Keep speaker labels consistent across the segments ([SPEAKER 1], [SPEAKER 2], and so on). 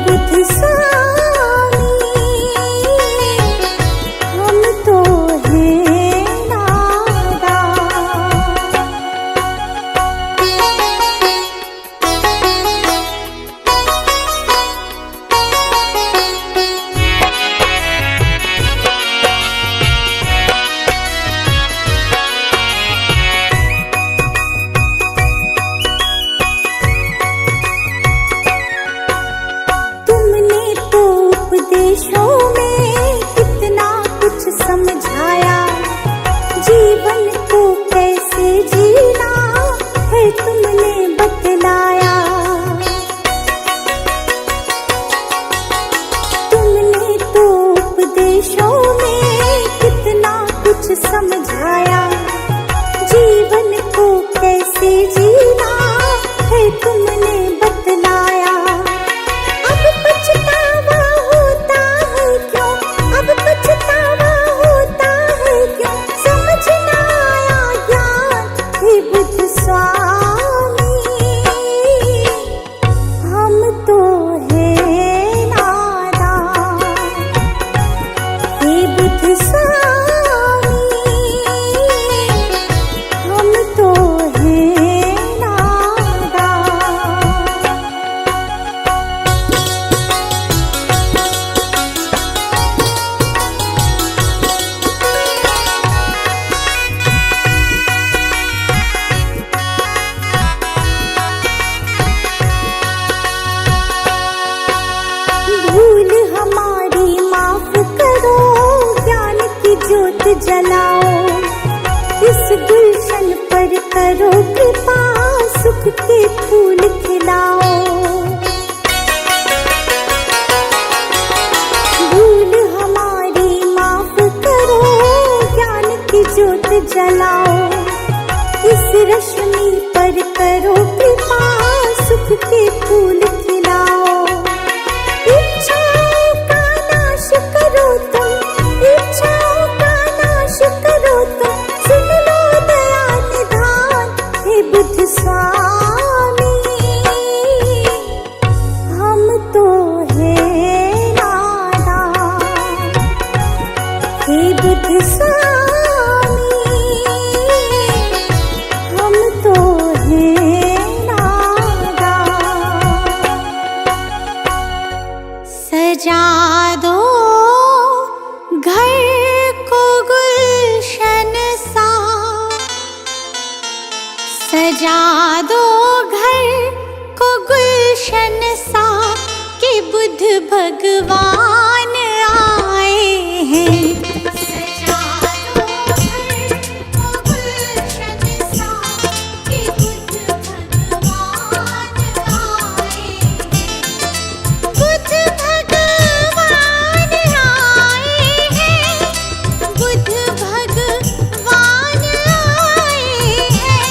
[SPEAKER 1] बुध स्वामी हम तो हैं नादान। तुमने तो उपदेशों में कितना कुछ समझाया, जीवन को कैसे जीना है तुमने बतलाया। तुमने तो उपदेशों में कितना कुछ समझाया, जीवन को कैसे जीना है तुमने बतलाया। अब पछतावा होता है क्यों, अब पछतावा होता है क्यों, समझ ना आया ज्ञान हे बुध स्वामी हम तो हैं नादान। हे बुध स्वामी हम तो हैं नादान। भूल हमारी माफ करो, ज्ञान की ज्योत जलाओ, इस गुलशन पर करो कृपा, सुख के फूल खिलाओ। भूल हमारी माफ करो, ज्ञान की ज्योत जलाओ, इस रश्मि पर करो कृपा, सुख के फूल खिलाओ। इच्छाओं का नाश करो तुम, इच्छाओं का नाश करो तुम, सुन लो दया निधान हे बुध स्वामी हम तो हैं नादान। हे बुध स्वामी हम तो हैं नादान। सजा दो घर को गुलशन सा, सजा दो घर को गुलशन सा कि बुध भगवान आए हैं। सजा दो घर को गुलशन सा कि बुध भगवान आए हैं। बुध भगवान आए हैं, बुध भगवान आए हैं,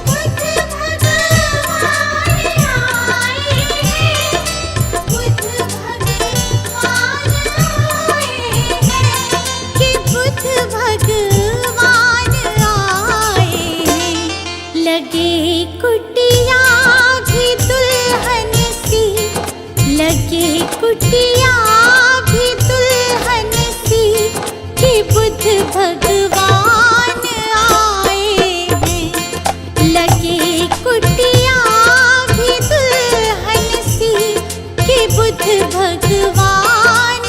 [SPEAKER 1] बुध भगवान आए हैं, बुध भगवान आए हैं कि बुध भगवान आए हैं। लगे कुटिया भी दुल्हन सी, लगे कुटिया भी दुल्हन सी कि बुध भगवान आए हैं। लगे कुटिया भी दुल्हन सी कि बुध भगवान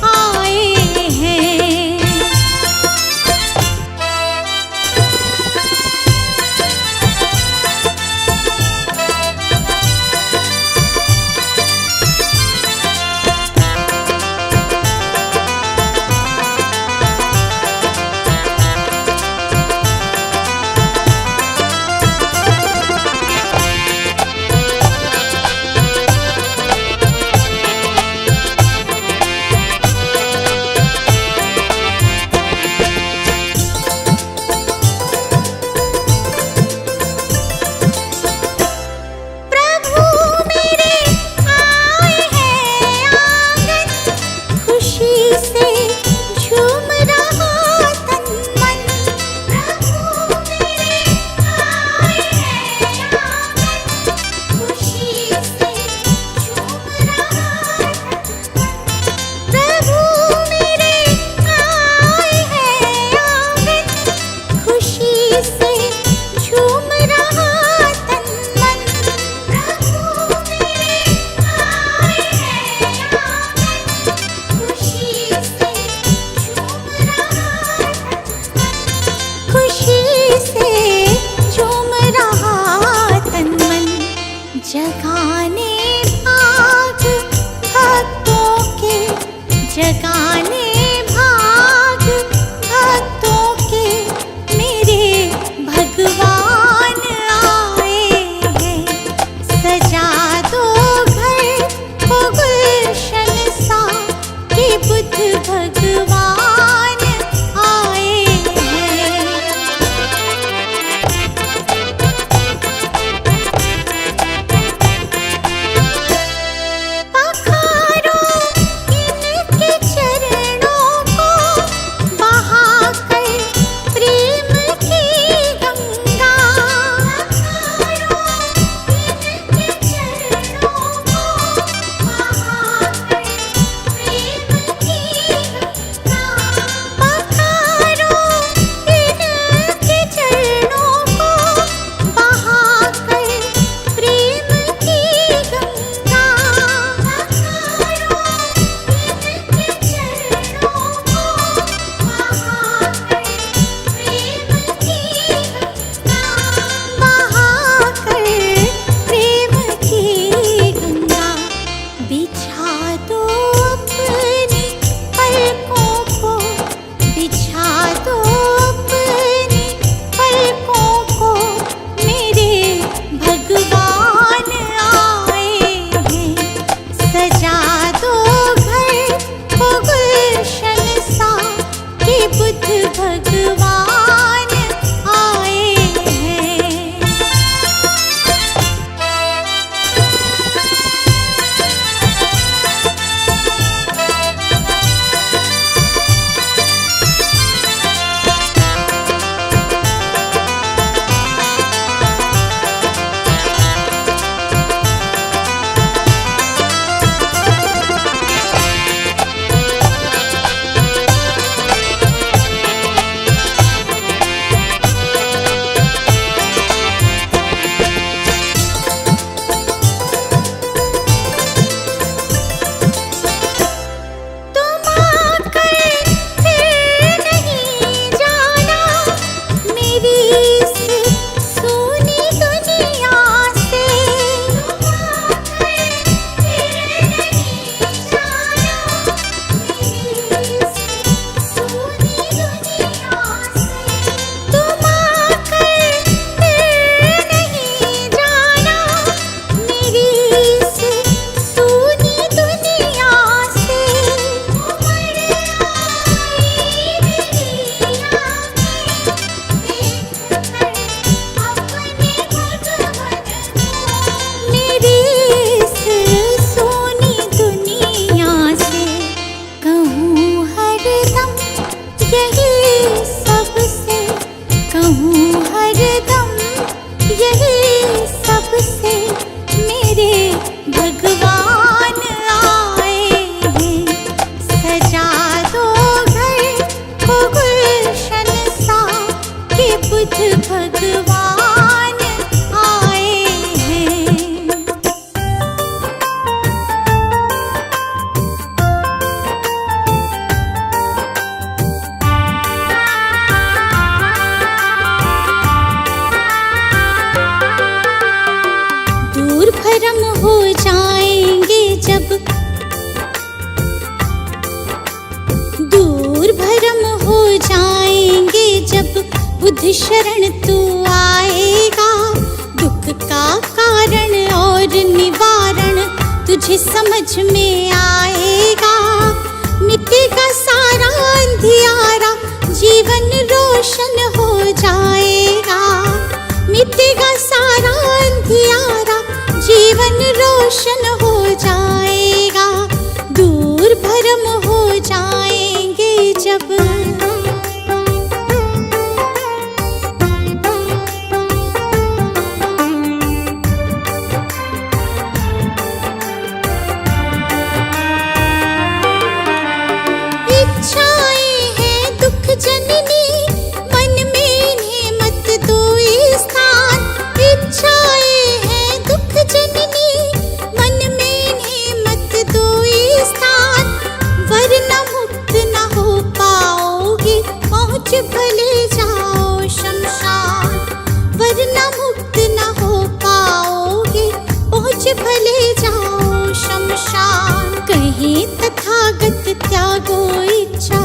[SPEAKER 1] आए हैं। भगवान आए हैं। भगवान आए हैं। दूर भरम हो जाएंगे जब, दूर भरम हो जाएंगे जब बुद्ध शरण तू आएगा। दुख का कारण और निवारण तुझे समझ में आएगा। मिटेगा सारा अंधियारा, जीवन रोशन हो जाएगा। मिटेगा सारा अंधियारा, जीवन रोशन हो जाएगा। दूर भरम हो जाएंगे जब। भले जाओ शमशान, वरना मुक्त न हो पाओगे। पहुँच भले जाओ शमशान। कहे तथागत त्यागो इच्छा,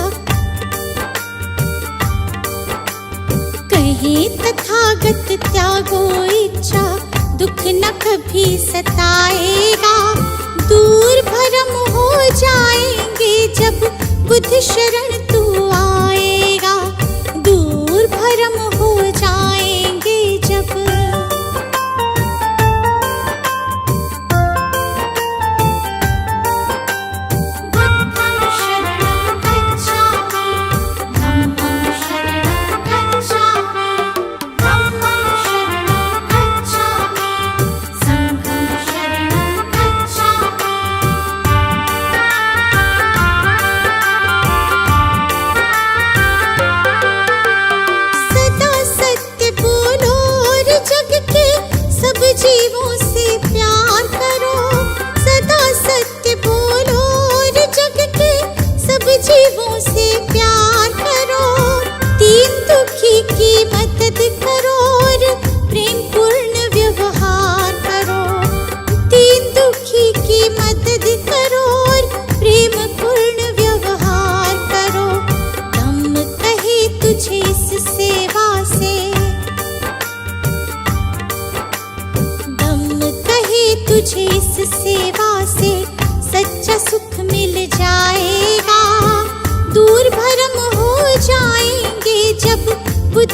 [SPEAKER 1] कहे तथागत त्यागो इच्छा। दुख न कभी सताएगा। दूर भरम हो जाएंगे जब बुद्ध शरण तू आएगा। दूर भरम हो जाएंगे जब। बुद्धं शरणं गच्छामि, धम्मं शरणं गच्छामि, धम्मं शरणं गच्छामि, संघं शरणं गच्छामि,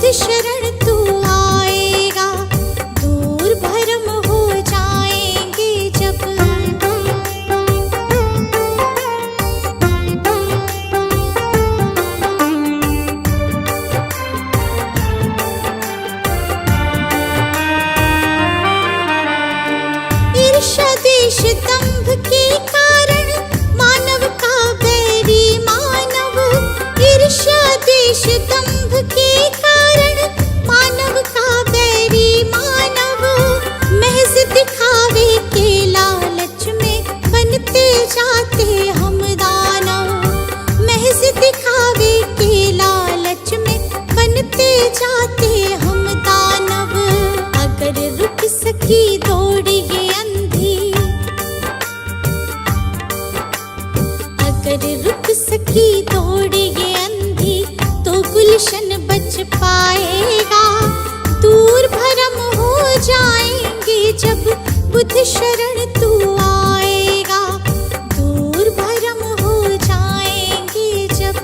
[SPEAKER 1] बुद्ध शरण तू आएगा, दूर भरम हो जाएंगे जब। ईर्ष्या द्वेष दंभ के कारण मानव का बैरी मानव, ईर्ष्या द्वेष दंभ के कारण मानव का बैरी मानव, महज दिखावे के लालच में बनते जाते हम दानव, महज दिखावे के लालच में बनते जाते हम दानव। अगर रुक सकी दौड़ ये अंधी, अगर रुक सकी दौड़ ये अंधी, तो गुलशन बच पाएगा, दूर भरम हो जाएंगे जब बुद्ध शरण तू आएगा, दूर भरम हो जाएंगे जब।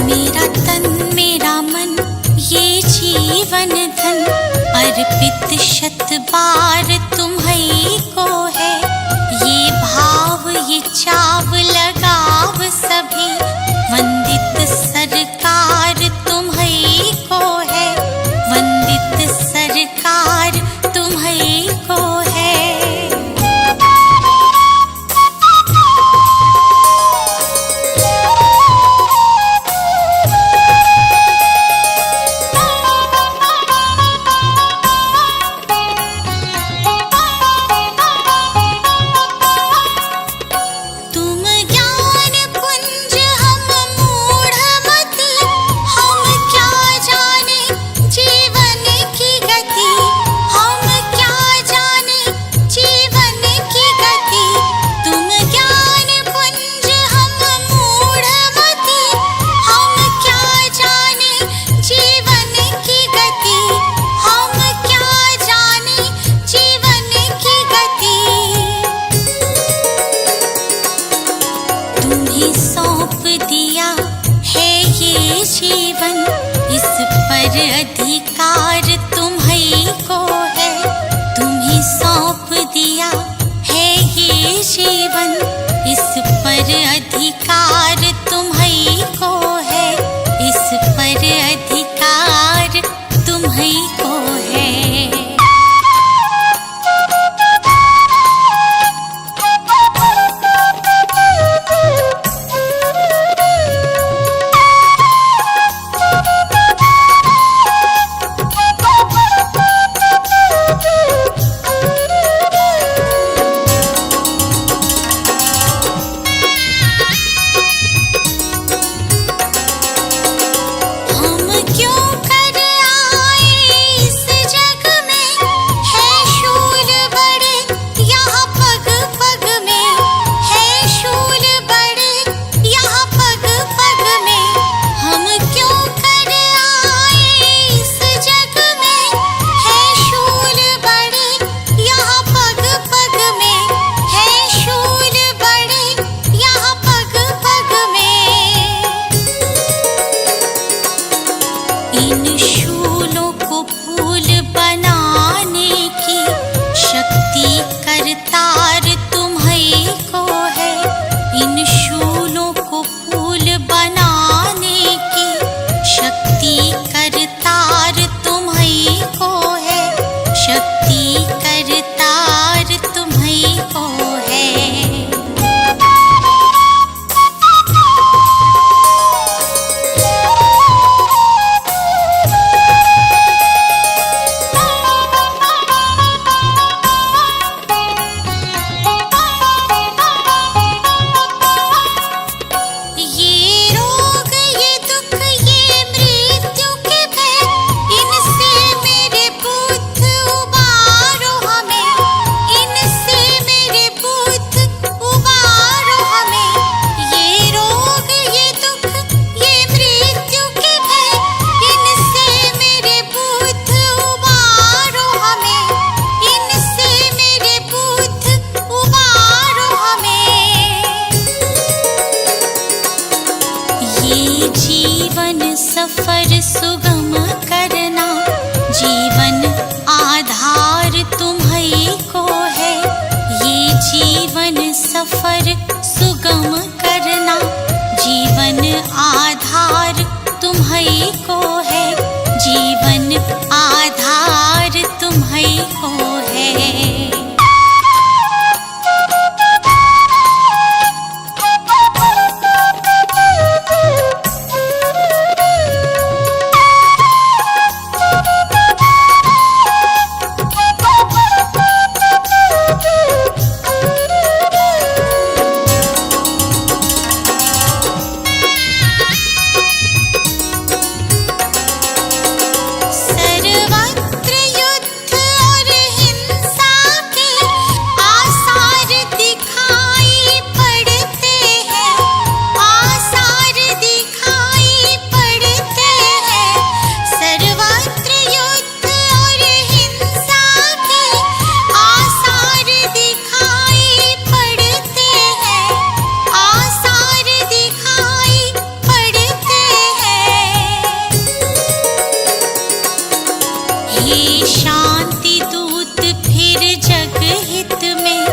[SPEAKER 1] मेरा तन मेरा मन ये जीवन धन, अर्पित शत बार तुम्हीं को है, ये भाव ये चाव लगाव सभी, वंदित सरकार तुम्हीं को है, वंदित सरकार तुम्हीं को है। जीवन इस पर अधिकार तुम्हीं को है, तुम्हीं सौंप दिया है ये जीवन, इस पर अधिकार तुम्हीं को है, इस पर अधिकार तुम्हीं को है। इन शूलों को फूल बनाने की शक्ति करतार तुम्हीं को है, इन शूलों को फूल बनाने की शक्ति करतार तुम्हीं को है, शक्ति करतार तुम्हीं को है।
[SPEAKER 2] जीवन सफर सुगम करना, जीवन आधार तुम्हीं को है। ये जीवन सफर सुगम करना, जीवन आधार तुम्हीं को है। जीवन आधार तुम्हीं को है। शांति दूत फिर जग हित में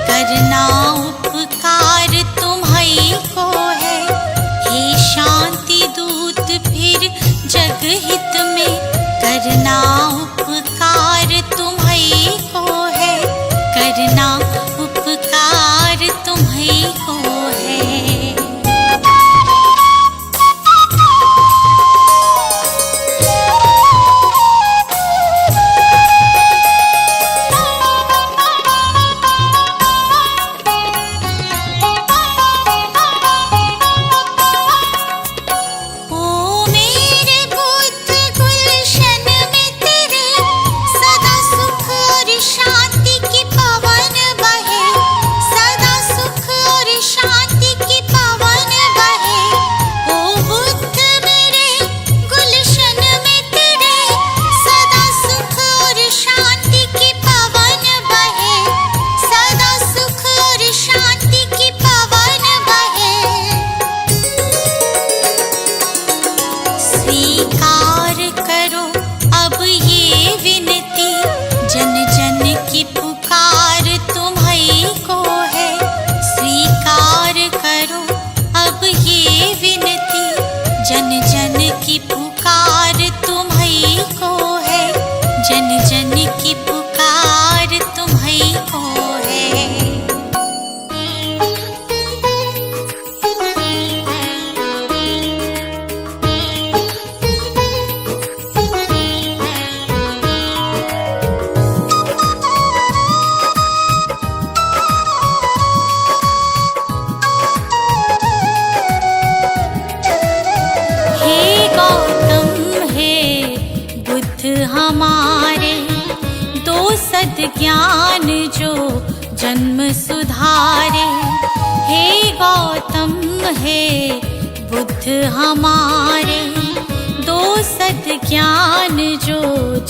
[SPEAKER 2] करना उपकार तुम्हीं को है। हे शांति दूत फिर जग हित में करना उपकार तुम्हीं को है। करना उपकार तुम्हीं को है। स्वीकार करो अब ये विनती, जन जन की पुकार तुम्हीं को है। स्वीकार करो अब ये विनती, जन जन की पुकार तुम्हीं को है। जन जन की पुकार तुम्हीं को है। हमारे दो सद्ज्ञान जो जन्म सुधारे। हे गौतम हे बुद्ध हमारे दो सद्ज्ञान जो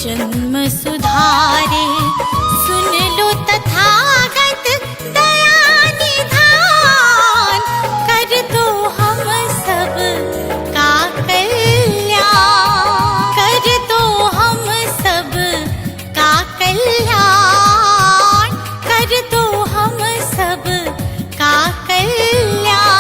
[SPEAKER 2] जन्म सुधारे। सुन लो तथागत दया निधान, कर दो हम सब का कल्याण। कर दो हम सब का कल्याण। कर दो हम सब का कल्याण।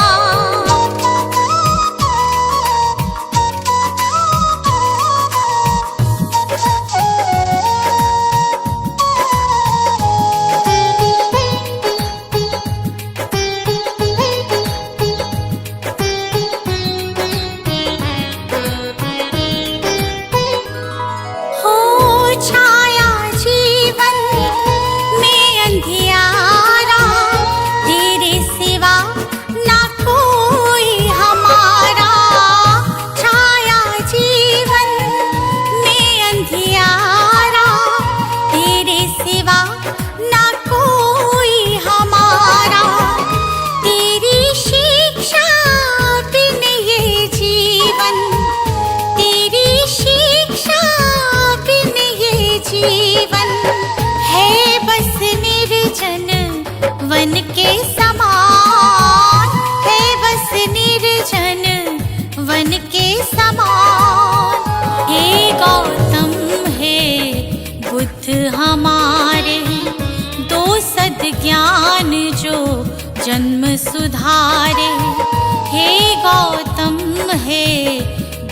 [SPEAKER 2] वन के समान है बस निर्जन वन के समान। हे गौतम हे बुद्ध हमारे, दो सद्ज्ञान जो जन्म सुधारे। हे गौतम हे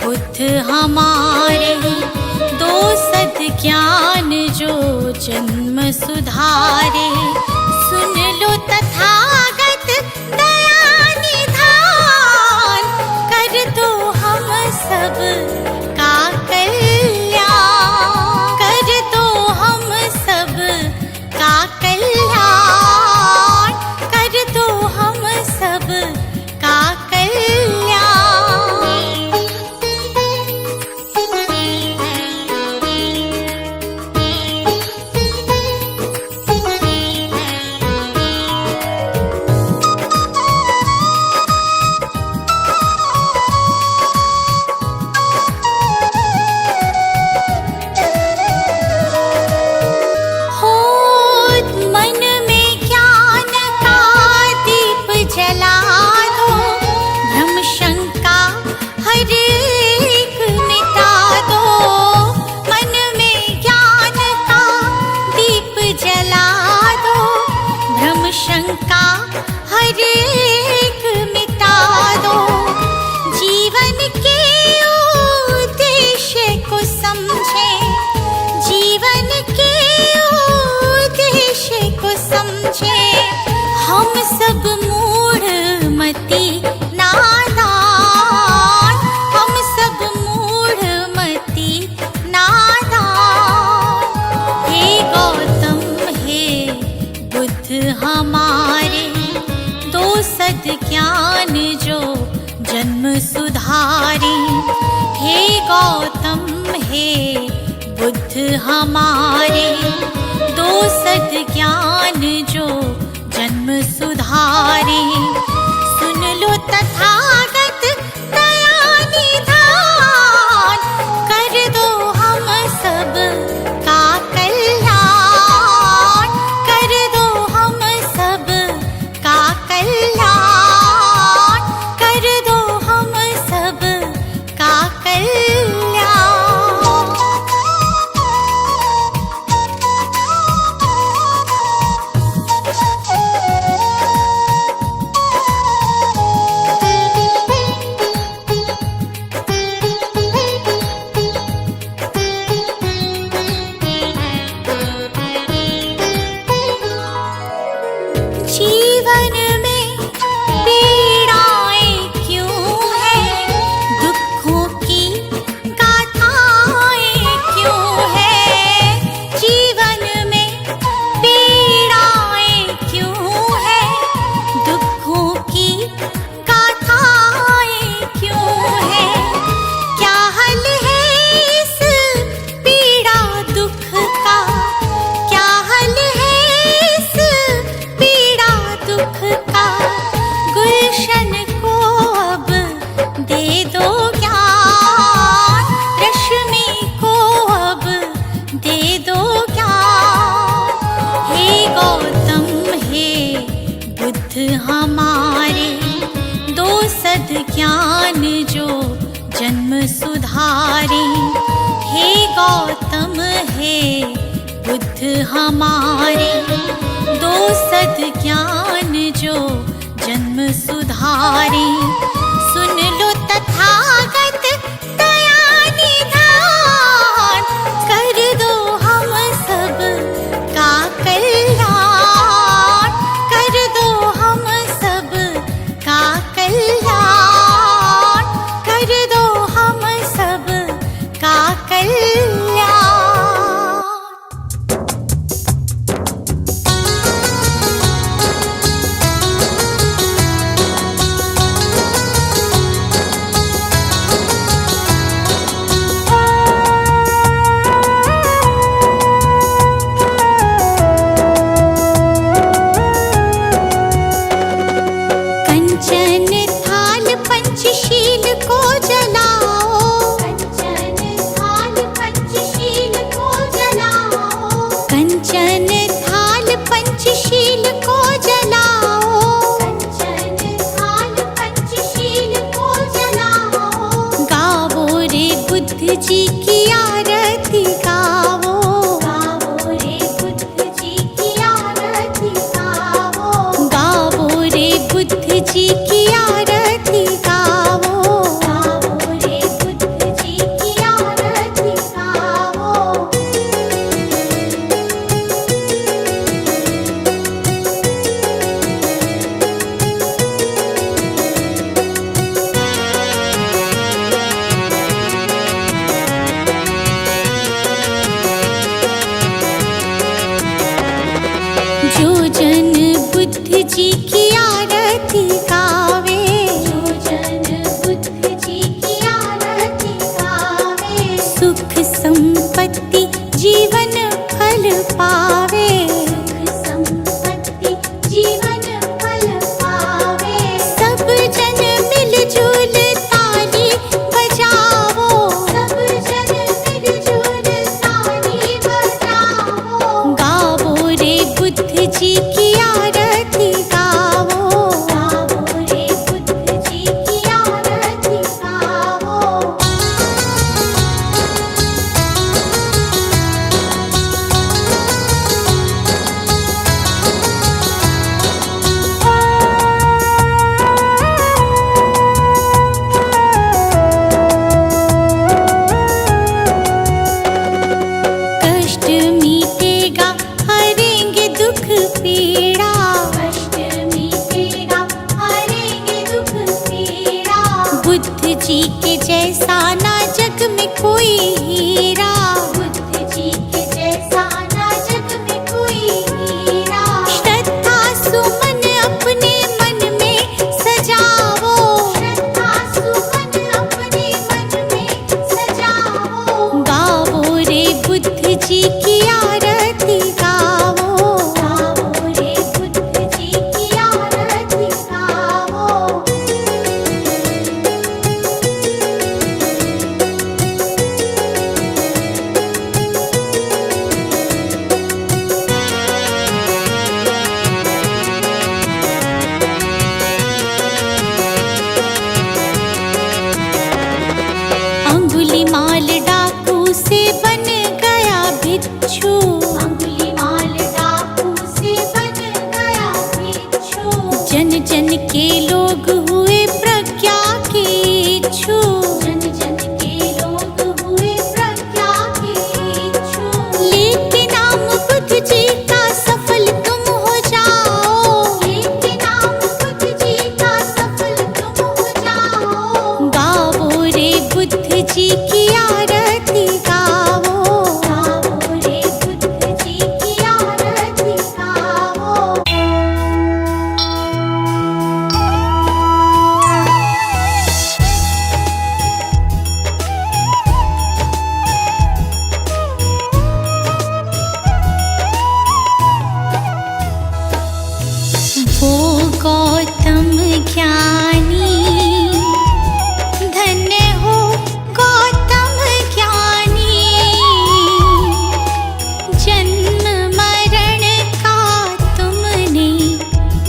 [SPEAKER 2] बुद्ध हमारे, दो सद्ज्ञान जो जन्म सुधारे। सुन लो तथागत दया निधान, कर दो हम सब का कल्याण, कर दो हम सब का कल्याण, कर दो हम सब का कल्याण। शंका हर एक मिटा दो, जीवन के उद्देश्य को समझे, जीवन के उद्देश्य को समझे। हम सब मूढ़ मति नादान, हम सब मूढ़ मति नादान। हे गौतम हे बुद्ध हमारे, दो सद्ज्ञान जो जन्म सुधारे। हे गौतम हे बुद्ध हमारे, दो सद्ज्ञान जो जन्म सुधारे। सुन लो तथागत दया निधान, कर दो हम सब का कल्याण, कर दो हम सब का कल्याण, कर दो हम सब का कल्याण। जीवन में पीड़ाएं क्यों हैं, दुखों की गाथाएं क्यों हैं। जीवन में पीड़ाएं क्यों हैं, दुखों की गाथाएं क्यों हैं। क्या हल है इस पीड़ा दुख का, क्या हल है इस पीड़ा दुख का। गुलशन को अब दे दो ज्ञान, रश्मि को अब दे दो ज्ञान। हे गौतम हे बुद्ध हमारे, दो सद्ज्ञान जो जन्म सुधारे। हे गौतम हे बुद्ध हमारे, दो सद्ज्ञान जो जन्म सुधारे। सुन लो तथागत दया निधान, कर दो हम सब का कल्याण, कर दो हम सब का कल्याण, कर दो हम सब का कल्याण। बुद्ध जी की आरती गावो,
[SPEAKER 1] गावो रे बुद्ध जी की आरती गावो,
[SPEAKER 2] गावो रे बुद्ध जी की आरती गावो,
[SPEAKER 1] गावो रे बुद्ध जी की आरती गावो।
[SPEAKER 2] जो जन बुद्ध जी की आरती गावे,
[SPEAKER 1] जो जन बुद्ध जी की आरती गावे,
[SPEAKER 2] सुख संपत्ति जीवन फल पावे,
[SPEAKER 1] सुख संपत्ति जीवन फल पावे।
[SPEAKER 2] सब जन मिलजुल ताली बजावो,
[SPEAKER 1] सब जन मिलजुल ताली बजावो,
[SPEAKER 2] गावो रे बुद्ध जी की आरती गावो,
[SPEAKER 1] गावो रे बुद्ध जी की आरती गावो।
[SPEAKER 2] कष्ट मिटेगा हरेंगे दुख पीड़ा,
[SPEAKER 1] कष्ट मिटेगा हरेंगे दुख पीड़ा,
[SPEAKER 2] बुद्ध जी के जैसा ना जग में कोई हीरा,
[SPEAKER 1] बुद्ध जी के जैसा ना जग में कोई हीरा।
[SPEAKER 2] श्रद्धा सुमन अपने मन में सजावो,
[SPEAKER 1] श्रद्धा सुमन अपने मन में सजावो,
[SPEAKER 2] गावो रे बुद्ध जी की आरती गावो,
[SPEAKER 1] गावो रे बुद्ध जी की आरती गावो।
[SPEAKER 2] अंगुलीमाल डाकू से बन गया भिक्षु,
[SPEAKER 1] अंगुलीमाल डाकू से बन गया भिक्षु,
[SPEAKER 2] जन जन के लोग हुए प्रज्ञा के इच्छु,
[SPEAKER 1] जन जन के लोग हुए प्रज्ञा के इच्छु।
[SPEAKER 2] लेके नाम बुद्ध जी का सफल तुम हो जाओ,
[SPEAKER 1] लेके नाम बुद्ध जी का सफल तुम हो जाओ,
[SPEAKER 2] गावो रे बुद्ध जी की आरती गावो,
[SPEAKER 1] गावो रे बुद्ध जी की आरती गावो।
[SPEAKER 2] वो गौतम ज्ञानी, धन्य हो गौतम ज्ञानी, जन्म मरण का तुमने,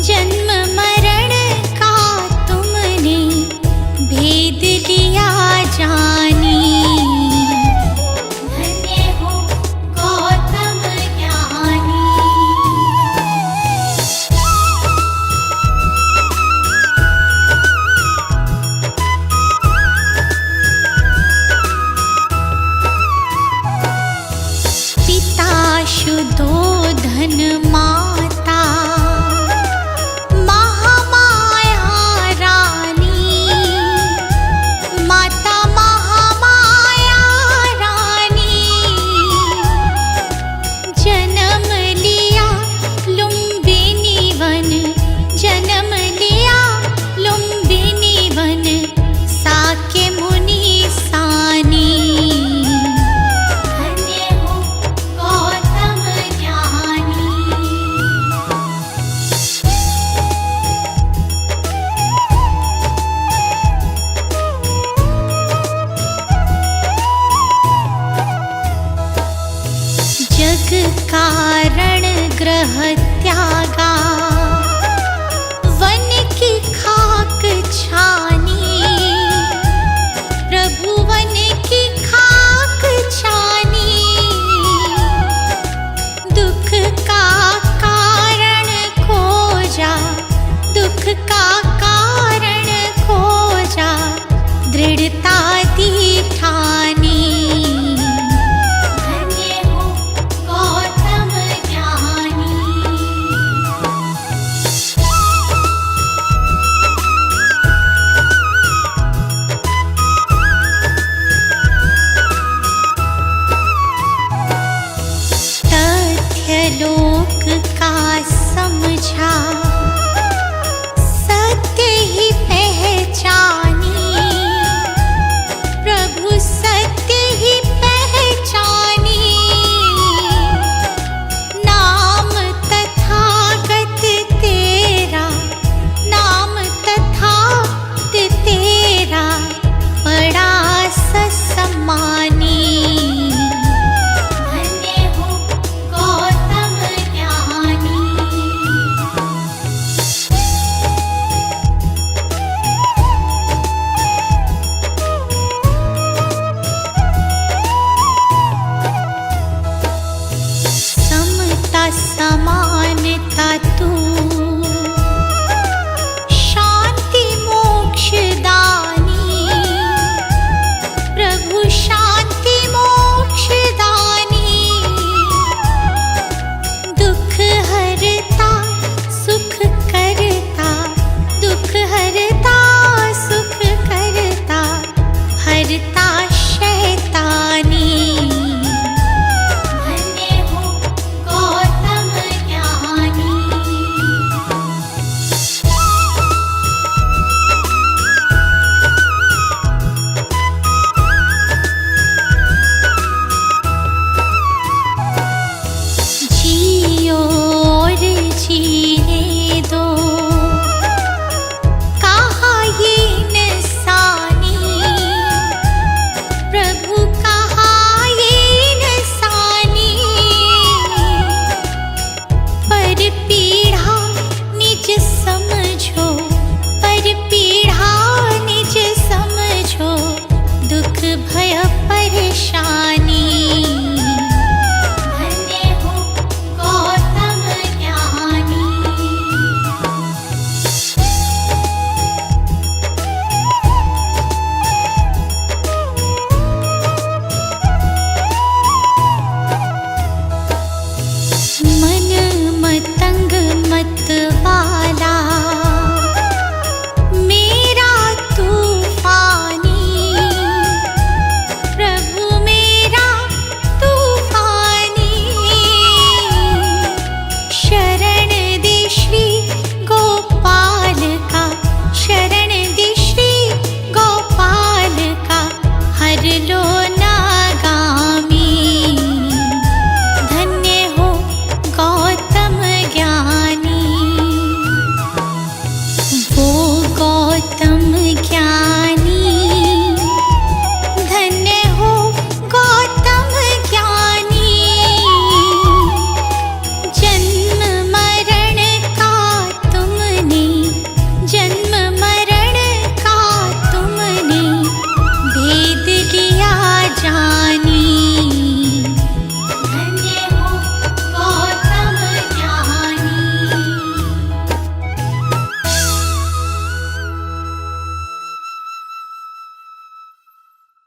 [SPEAKER 2] जन्म मरण का तुमने भेद लिया जानी,
[SPEAKER 1] धन्य हो गौतम ज्ञानी।
[SPEAKER 2] पिता शुद्धोधन माता, महामाया रानी, माता महामाया रानी, जन्म लिया लुम्बिनी वन, जन्म लिया लुम्बिनी वन, साके मुनि सानी,
[SPEAKER 1] धन्य हो गौतम ज्ञानी।
[SPEAKER 2] जग कारण ग्रह त्यागा, वन की खाक छानी, प्रभु वन की खाक करता शैतानी। धन्य हो गौतम ज्ञानी। जियो और जीने दो, कहा ये इंसानी। प्रभु कहा ये इंसानी। पर पीढ़ा निज समझो, पर पीढ़ा निज समझो, दुख भय परेशानी। धन्य हो गौतम ज्ञानी। मन मतंग मत वाला, मेरा तूफानी। प्रभु मेरा तूफानी। शरण दे श्री गोपाल का, शरण दे श्री गोपाल का, हर लो